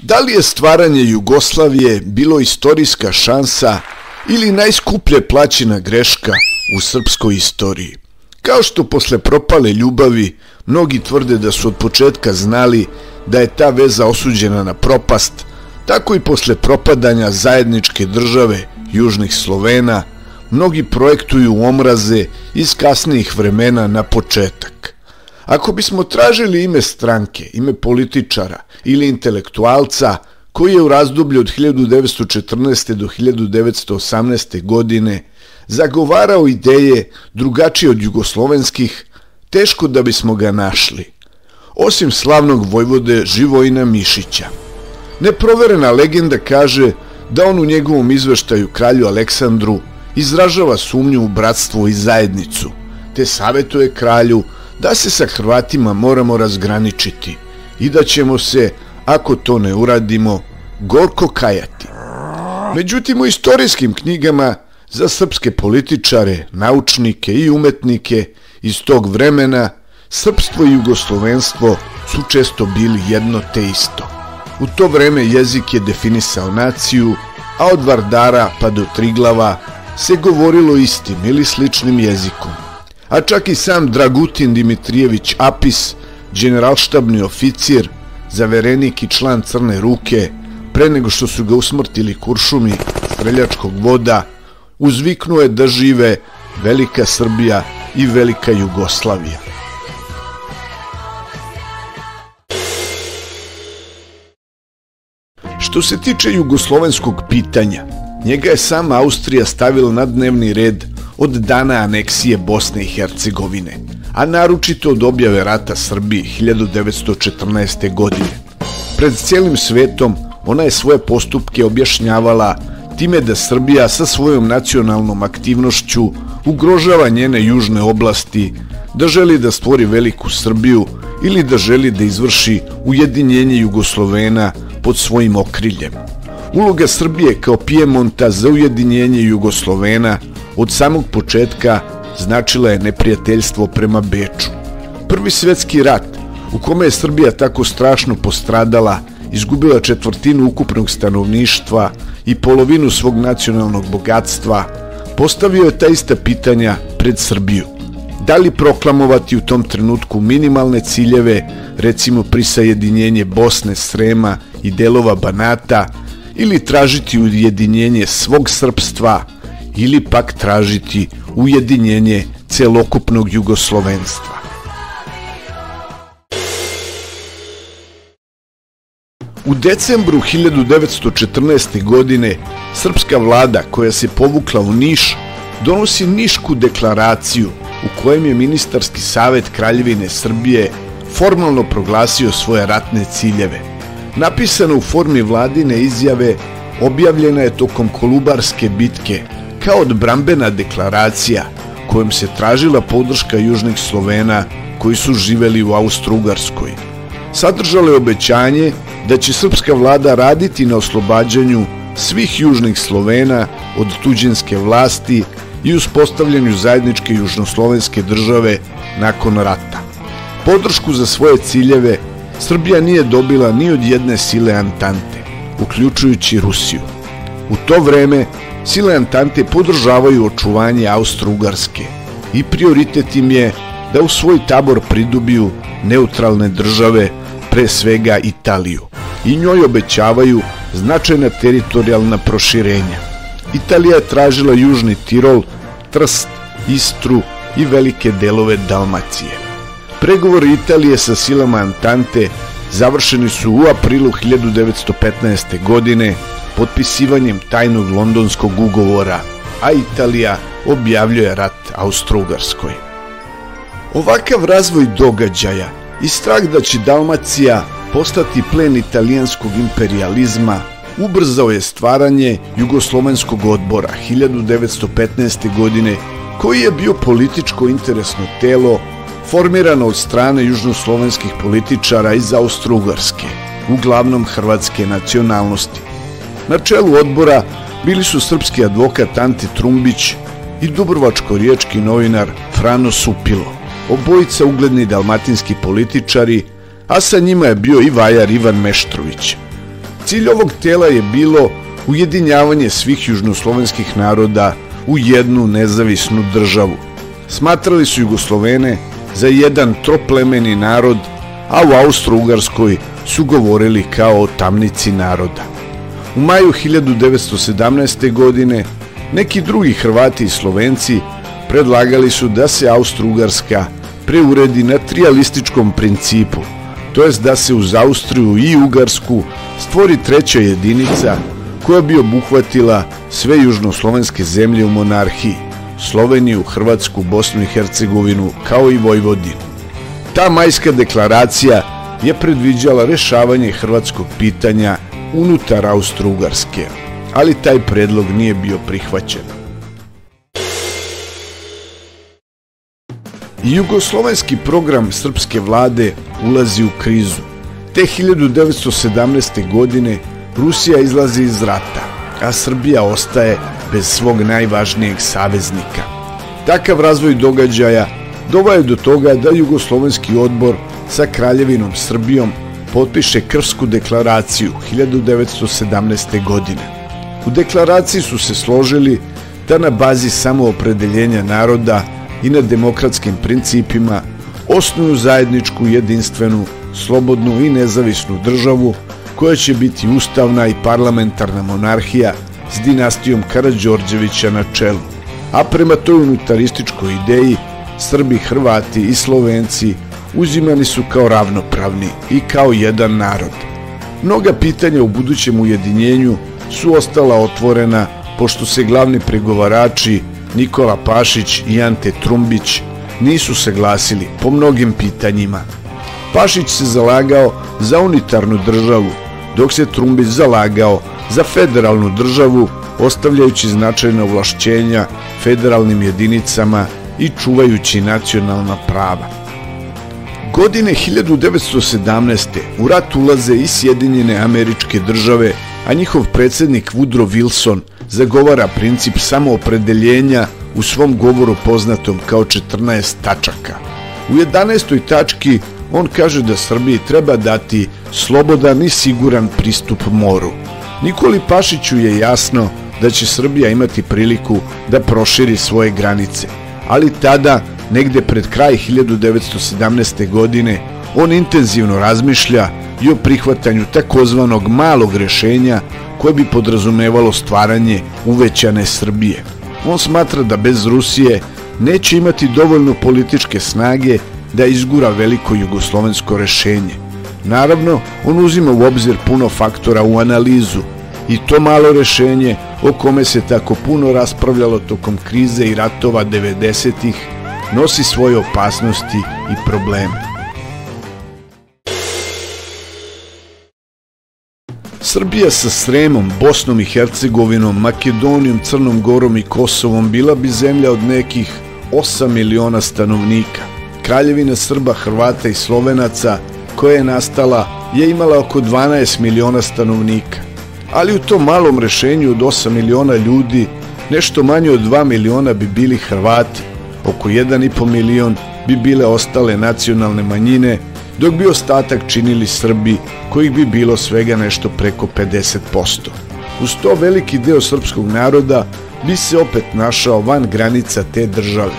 Da li je stvaranje Jugoslavije bilo istorijska šansa ili najskuplje plaćena greška u srpskoj istoriji? Kao što posle propale ljubavi mnogi tvrde da su od početka znali da je ta veza osuđena na propast, tako i posle propadanja zajedničke države južnih Slovena mnogi projektuju omraze iz kasnijih vremena na početak. Ako bismo tražili ime stranke, ime političara ili intelektualca koji je u razdoblju od 1914. do 1918. godine zagovarao ideje drugačije od jugoslovenskih, teško da bismo ga našli, osim slavnog vojvode Živojina Mišića. Neproverena legenda kaže da on u njegovom izveštaju kralju Aleksandru izražava sumnju u bratstvo i zajednicu, te savetuje kralju da se sa Hrvatima moramo razgraničiti i da ćemo se, ako to ne uradimo, gorko kajati. Međutim, u istorijskim knjigama za srpske političare, naučnike i umetnike iz tog vremena srpstvo i jugoslovenstvo su često bili jedno te isto. U to vreme jezik je definisao naciju, a od Vardara pa do Triglava se govorilo istim ili sličnim jezikom. A čak i sam Dragutin Dimitrijević Apis, generalštabni oficir, zaverenik i član Crne ruke, pre nego što su ga usmrtili kuršumi streljačkog voda, uzviknuo je da žive Velika Srbija i Velika Jugoslavija. Što se tiče jugoslovenskog pitanja, njega je sama Austrija stavila na dnevni red od dana aneksije Bosne i Hercegovine, a naročito od objave rata Srbiji 1914. godine. Pred cijelim svetom ona je svoje postupke objašnjavala time da Srbija sa svojom nacionalnom aktivnošću ugrožava njene južne oblasti, da želi da stvori Veliku Srbiju ili da želi da izvrši ujedinjenje Jugoslovena pod svojim okriljem. Uloga Srbije kao Pijemonta za ujedinjenje Jugoslovena od samog početka značila je neprijateljstvo prema Beču. Prvi svjetski rat, u kome je Srbija tako strašno postradala, izgubila četvrtinu ukupnog stanovništva i polovinu svog nacionalnog bogatstva, postavio je ta ista pitanja pred Srbiju. Da li proklamovati u tom trenutku minimalne ciljeve, recimo prisajedinjenje Bosne, Srema i delova Banata, ili tražiti ujedinjenje svog srpstva, ili pak tražiti ujedinjenje celokupnog jugoslovenstva. U decembru 1914. godine srpska vlada, koja se povukla u Niš, donosi Nišku deklaraciju u kojem je ministarski savet Kraljevine Srbije formalno proglasio svoje ratne ciljeve. Napisana u formi vladine izjave, objavljena je tokom Kolubarske bitke kao odbrambena deklaracija kojom se tražila podrška južnih Slovena koji su živeli u Austro-Ugarskoj. Sadržala je obećanje da će srpska vlada raditi na oslobađanju svih južnih Slovena od tuđinske vlasti i uspostavljanju zajedničke južnoslovenske države nakon rata. Podršku za svoje ciljeve Srbija nije dobila ni od jedne sile Antante, uključujući Rusiju. U to vreme sile Antante podržavaju očuvanje Austro-Ugarske i prioritet im je da u svoj tabor pridobiju neutralne države, pre svega Italiju, i njoj obećavaju značajna teritorijalna proširenja. Italija je tražila Južni Tirol, Trst, Istru i velike delove Dalmacije. Pregovori Italije sa silama Antante završeni su u aprilu 1915. godine potpisivanjem tajnog londonskog ugovora, a Italija objavljuje rat Austro-Ugarskoj. Ovakav razvoj događaja i strah da će Dalmacija postati plen italijanskog imperijalizma ubrzao je stvaranje Jugoslovenskog odbora 1915. godine, koji je bio političko interesno telo formirano od strane južnoslovenskih političara iz Austro-Ugarske, uglavnom hrvatske nacionalnosti. Na čelu odbora bili su srpski advokat Ante Trumbić i dubrovačko-riječki novinar Frano Supilo, obojica ugledni dalmatinski političari, a sa njima je bio i vajar Ivan Meštrović. Cilj ovog tela je bilo ujedinjavanje svih južnoslovenskih naroda u jednu nezavisnu državu. Smatrali su Jugoslovene za jedan troplemeni narod, a u Austro-Ugarskoj su govorili kao o tamnici naroda. U maju 1917. godine neki drugi Hrvati i Slovenci predlagali su da se Austro-Ugarska preuredi na trijalističkom principu, to jest da se uz Austriju i Ugarsku stvori treća jedinica koja bi obuhvatila sve južnoslovenske zemlje u monarhiji, Sloveniju, Hrvatsku, Bosnu i Hercegovinu, kao i Vojvodinu. Ta majska deklaracija je predviđala rešavanje hrvatskog pitanja unutar Austro-Ugarske, ali taj predlog nije bio prihvaćen. Jugoslovenski program srpske vlade ulazi u krizu. Te 1917. godine Rusija izlazi iz rata, a Srbija ostaje bez svog najvažnijeg saveznika. Takav razvoj događaja doveo je do toga da Jugoslovenski odbor sa Kraljevinom Srbijom potpiše Krfsku deklaraciju 1917. godine. U deklaraciji su se složili da na bazi samoopredeljenja naroda i na demokratskim principima osnuju zajedničku, jedinstvenu, slobodnu i nezavisnu državu koja će biti ustavna i parlamentarna monarhija s dinastijom Karađorđevića na čelu. A prema toj unitarističkoj ideji Srbi, Hrvati i Slovenci uzimani su kao ravnopravni i kao jedan narod. Mnoga pitanja u budućem ujedinjenju su ostala otvorena pošto se glavni pregovarači Nikola Pašić i Ante Trumbić nisu saglasili po mnogim pitanjima. Pašić se zalagao za unitarnu državu, dok se Trumbić zalagao za federalnu državu, ostavljajući značajna ovlašćenja federalnim jedinicama i čuvajući nacionalna prava. Godine 1917. u rat ulaze i Sjedinjene Američke Države, a njihov predsjednik Woodrow Wilson zagovara princip samoopredeljenja u svom govoru poznatom kao 14 tačaka. U 11. tački on kaže da Srbiji treba dati slobodan i siguran pristup moru. Nikoli Pašiću je jasno da će Srbija imati priliku da proširi svoje granice, ali tada, negde pred kraj 1917. godine, on intenzivno razmišlja i o prihvatanju takozvanog malog rešenja koje bi podrazumevalo stvaranje uvećane Srbije. On smatra da bez Rusije neće imati dovoljno političke snage da izgura veliko jugoslovensko rešenje. Naravno, on uzima u obzir puno faktora u analizu i to malo rešenje o kome se tako puno raspravljalo tokom krize i ratova 90-ih nosi svoje opasnosti i probleme. Srbija sa Sremom, Bosnom i Hercegovinom, Makedonijom, Crnom Gorom i Kosovom bila bi zemlja od nekih 8 miliona stanovnika. Kraljevina Srba, Hrvata i Slovenaca koja je nastala je imala oko 12 miliona stanovnika. Ali u tom malom rešenju od 8 miliona ljudi, nešto manje od 2 miliona bi bili Hrvati, oko 1,5 milion bi bile ostale nacionalne manjine, dok bi ostatak činili Srbi, kojih bi bilo svega nešto preko 50%. Uz to veliki deo srpskog naroda bi se opet našao van granica te države.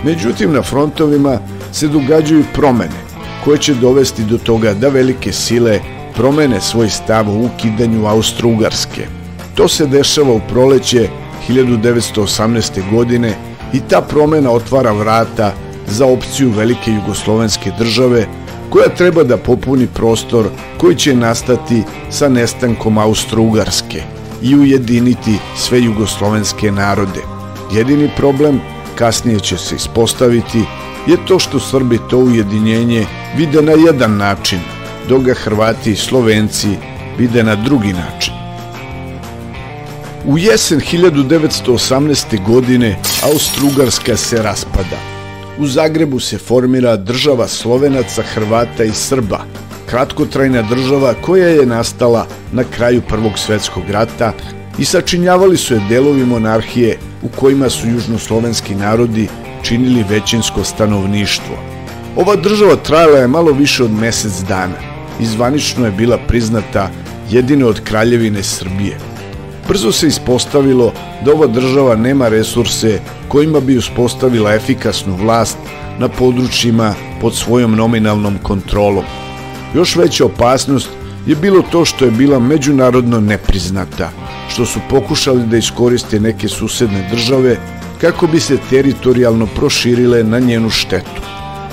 Međutim, na frontovima se događaju promene, koje će dovesti do toga da velike sile promene svoj stav u ukidanju Austro-Ugarske. To se dešava u proleće 1918. godine i ta promena otvara vrata za opciju velike jugoslovenske države koja treba da popuni prostor koji će nastati sa nestankom Austro-Ugarske i ujediniti sve jugoslovenske narode. Jedini problem, kasnije će se ispostaviti, je to što Srbi to ujedinjenje vide na jedan način, dok ga Hrvati i Slovenci vide na drugi način. U jesen 1918. godine Austro-Ugarska se raspada. U Zagrebu se formira država Slovenaca, Hrvata i Srba, kratkotrajna država koja je nastala na kraju Prvog svetskog rata i sačinjavali su je delovi monarhije u kojima su južnoslovenski narodi činili većinsko stanovništvo. Ova država trajala je malo više od mesec dana i zvanično je bila priznata jedine od Kraljevine Srbije. Brzo se ispostavilo da ova država nema resurse kojima bi uspostavila efikasnu vlast na područjima pod svojom nominalnom kontrolom. Još veća opasnost je bilo to što je bila međunarodno nepriznata, što su pokušali da iskoriste neke susedne države kako bi se teritorijalno proširile na njenu štetu.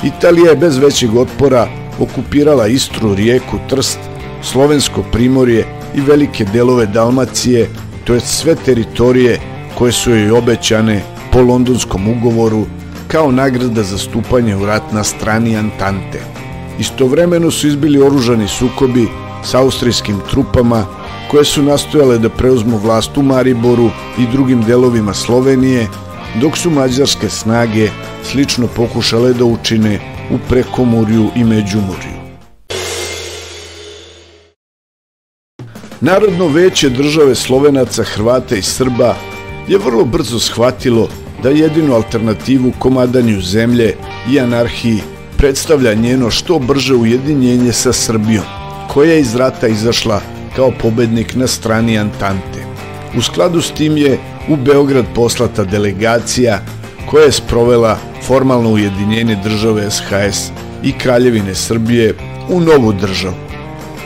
Italija je bez većeg otpora okupirala Istru, Rijeku, Trst, Slovensko primorje i velike delove Dalmacije, to je sve teritorije koje su joj obećane po Londonskom ugovoru kao nagrada za stupanje u rat na strani Antante. Istovremeno su izbili oružani sukobi s austrijskim trupama koje su nastojale da preuzmu vlast u Mariboru i drugim delovima Slovenije, dok su mađarske snage slično pokušale da učine u Prekomurju i Međumurju. Narodno veće države Slovenaca, Hrvata i Srba je vrlo brzo shvatilo da jedinu alternativu komadanju zemlje i anarhiji predstavlja njeno što brže ujedinjenje sa Srbijom, koja je iz rata izašla kao pobednik na strani Antante. U skladu s tim je u Beograd poslata delegacija koja je sprovela formalno ujedinjenje države SHS i Kraljevine Srbije u novu državu.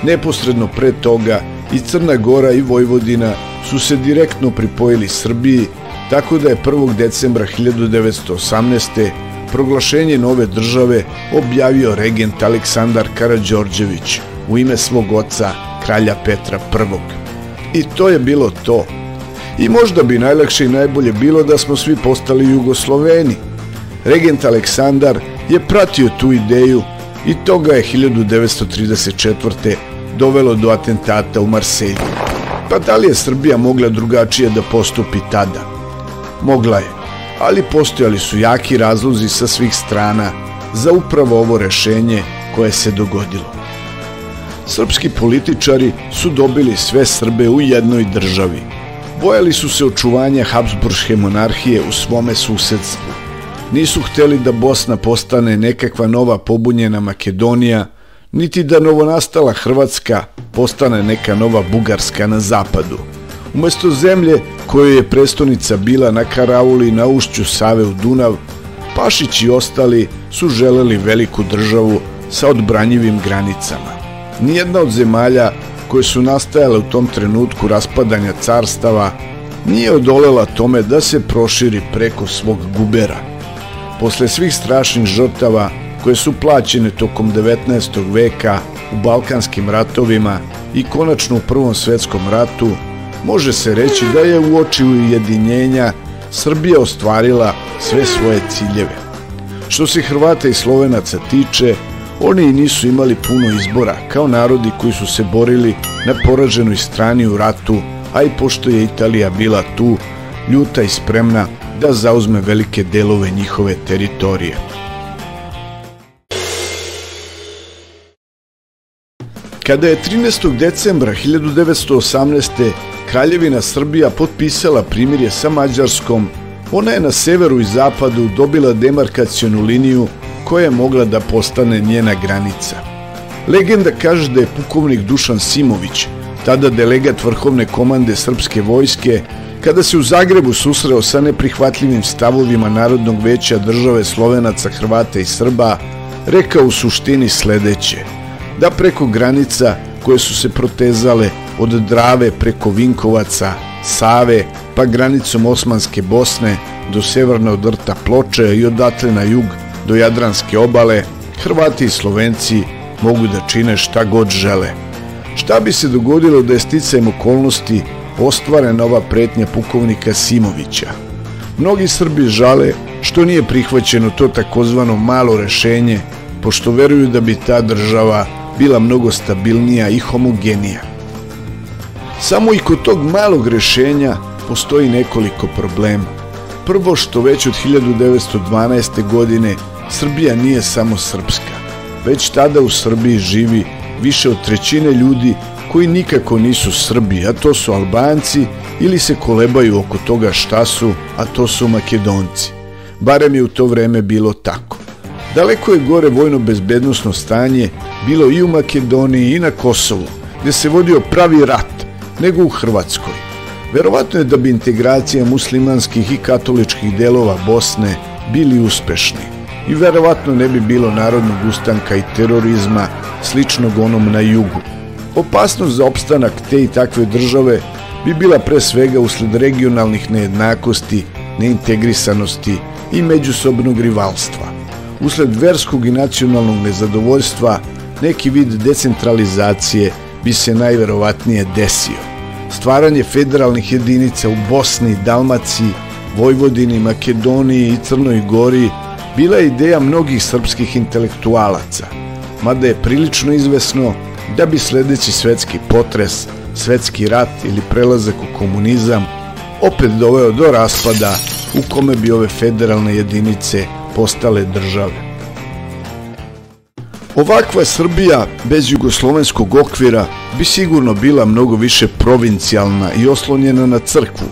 Neposredno pre toga i Crna Gora i Vojvodina su se direktno pripojili Srbiji, tako da je 1. decembra 1918. proglašenje nove države objavio regent Aleksandar Karađorđević u ime svog oca, kralja Petra I. I to je bilo to. I možda bi najlakše i najbolje bilo da smo svi postali Jugosloveni. Regent Aleksandar je pratio tu ideju i to ga je 1934. dovelo do atentata u Marselju. Pa da li je Srbija mogla drugačije da postupi tada? Mogla je, ali postojali su jaki razlozi sa svih strana za upravo ovo rešenje koje se dogodilo. Srpski političari su dobili sve Srbe u jednoj državi. Bojali su se očuvanja Habsburške monarhije u svome susedstvu. Nisu hteli da Bosna postane nekakva nova pobunjena Makedonija, niti da novonastala Hrvatska postane neka nova Bugarska na zapadu. Umesto zemlje kojoj je prestonica bila na karauli na ušću Save u Dunav, Pašić i ostali su želeli veliku državu sa odbranjivim granicama. Nijedna od zemalja koje su nastajale u tom trenutku raspadanja carstava nije odolela tome da se proširi preko svog gubera. Posle svih strašnih žrtava koje su plaćene tokom 19. veka u Balkanskim ratovima i konačno u Prvom svetskom ratu, može se reći da je uoči ujedinjenja Srbija ostvarila sve svoje ciljeve. Što se Hrvata i Slovenaca tiče, oni i nisu imali puno izbora kao narodi koji su se borili na poraženoj strani u ratu, a i pošto je Italija bila tu, ljuta i spremna da zauzme velike delove njihove teritorije. Kada je 13. decembra 1918. Kraljevina Srbija potpisala primirje sa Mađarskom, ona je na severu i zapadu dobila demarkacionu liniju koja je mogla da postane njena granica. Legenda kaže da je pukovnik Dušan Simović, tada delegat vrhovne komande srpske vojske, kada se u Zagrebu susreo sa neprihvatljivim stavovima Narodnog veća države Slovenaca, Hrvata i Srba, rekao u suštini sledeće: da preko granica koje su se protezale od Drave preko Vinkovaca, Save, pa granicom Osmanske Bosne do severnog rta Ploče i odatle na jug do Jadranske obale, Hrvati i Slovenci mogu da čine šta god žele. Šta bi se dogodilo da je sticajem okolnosti ostvarena ova pretnja pukovnika Simovića? Mnogi Srbi žale što nije prihvaćeno to takozvano malo rešenje, pošto veruju da bi ta država bila mnogo stabilnija i homogenija. Samo i kod tog malog rešenja postoji nekoliko problema. Prvo, što već od 1912. godine Srbija nije samo srpska. Već tada u Srbiji živi više od trećine ljudi koji nikako nisu Srbi, a to su Albanci, ili se kolebaju oko toga šta su, a to su Makedonci. Barem je u to vreme bilo tako. Daleko je gore vojno-bezbednosno stanje bilo i u Makedoniji i na Kosovu, gdje se vodio pravi rat, nego u Hrvatskoj. Verovatno je da bi integracija muslimanskih i katoličkih delova Bosne bili uspešni i verovatno ne bi bilo narodnog ustanka i terorizma sličnog onom na jugu. Opasnost za opstanak te i takve države bi bila pre svega usled regionalnih nejednakosti, neintegrisanosti i međusobnog rivalstva. Usled verskog i nacionalnog nezadovoljstva neki vid decentralizacije bi se najverovatnije desio. Stvaranje federalnih jedinica u Bosni, Dalmaciji, Vojvodini, Makedoniji i Crnoj Gori bila je ideja mnogih srpskih intelektualaca, mada je prilično izvesno da bi sledeći svetski potres, svetski rat ili prelazak u komunizam opet doveo do raspada u kome bi ove federalne jedinice postale države. Ovakva Srbija bez jugoslovenskog okvira bi sigurno bila mnogo više provincijalna i oslonjena na crkvu.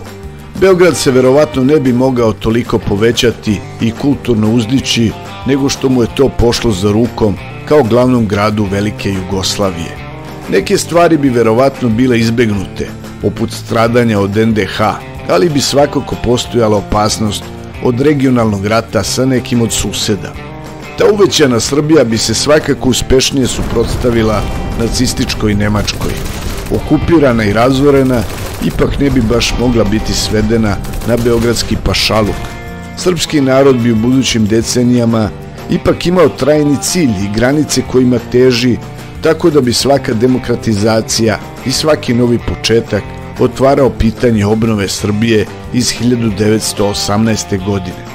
Beograd se verovatno ne bi mogao toliko povećati i kulturno uzdići nego što mu je to pošlo za rukom kao glavnom gradu velike Jugoslavije. Neke stvari bi verovatno bile izbegnute, poput stradanja od NDH, ali bi svakako postojala opasnost od regionalnog rata sa nekim od suseda. Ta uvećana Srbija bi se svakako uspešnije suprotstavila nacističkoj Nemačkoj. Okupirana i razorena, ipak ne bi baš mogla biti svedena na beogradski pašaluk. Srpski narod bi u budućim decenijama ipak imao trajni cilj i granice kojima teži, tako da bi svaka demokratizacija i svaki novi početak otvarao pitanje obnove Srbije iz 1918. godine.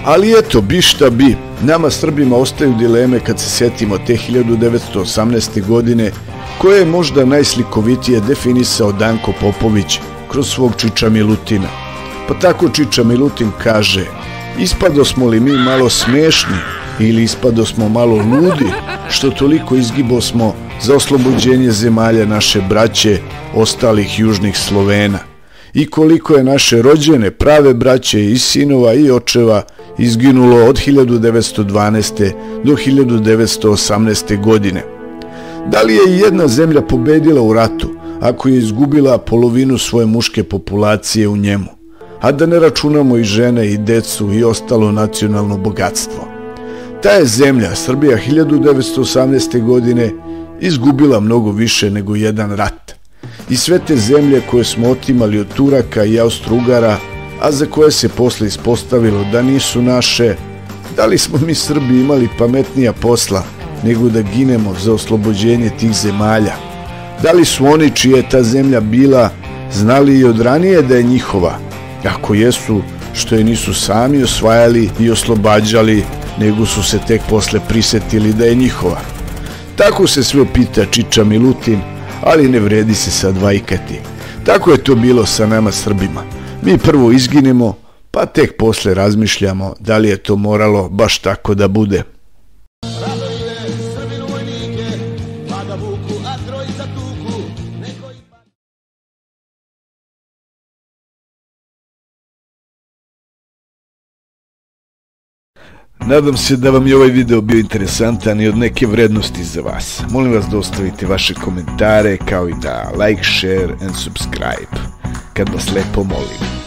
Ali eto, bi šta bi, nama Srbima ostaju dileme kad se setimo te 1918. godine, koje je možda najslikovitije definisao Danko Popović kroz svog Čiča Milutina. Pa tako Čiča Milutin kaže: "Ispado smo li mi malo smešni ili ispado smo malo ludi, što toliko izgibo smo za oslobođenje zemalja naše braće, ostalih južnih Slovena. I koliko je naše rođene, prave braće i sinova i očeva izginulo od 1912. do 1918. godine. Da li je i jedna zemlja pobedila u ratu ako je izgubila polovinu svoje muške populacije u njemu, a da ne računamo i žene i decu i ostalo nacionalno bogatstvo? Ta je zemlja, Srbija, 1918. godine izgubila mnogo više nego jedan rat. I sve te zemlje koje smo otimali od Turaka i Austro-Ugara, a za koje se posle ispostavilo da nisu naše, da li smo mi Srbi imali pametnija posla nego da ginemo za oslobođenje tih zemalja? Da li su oni čija je ta zemlja bila znali i od ranije da je njihova? Ako jesu, što je nisu sami osvajali i oslobađali, nego su se tek posle prisetili da je njihova? Tako se sve pita Čiča Milutin, ali ne vredi se sad vajkati. Tako je to bilo sa nama Srbima. Mi prvo izginemo, pa tek posle razmišljamo da li je to moralo baš tako da bude. Nadam se da vam je ovaj video bio interesantan i od neke vrednosti za vas. Molim vas da ostavite vaše komentare, kao i da like, share and subscribe, kad vas lepo molim.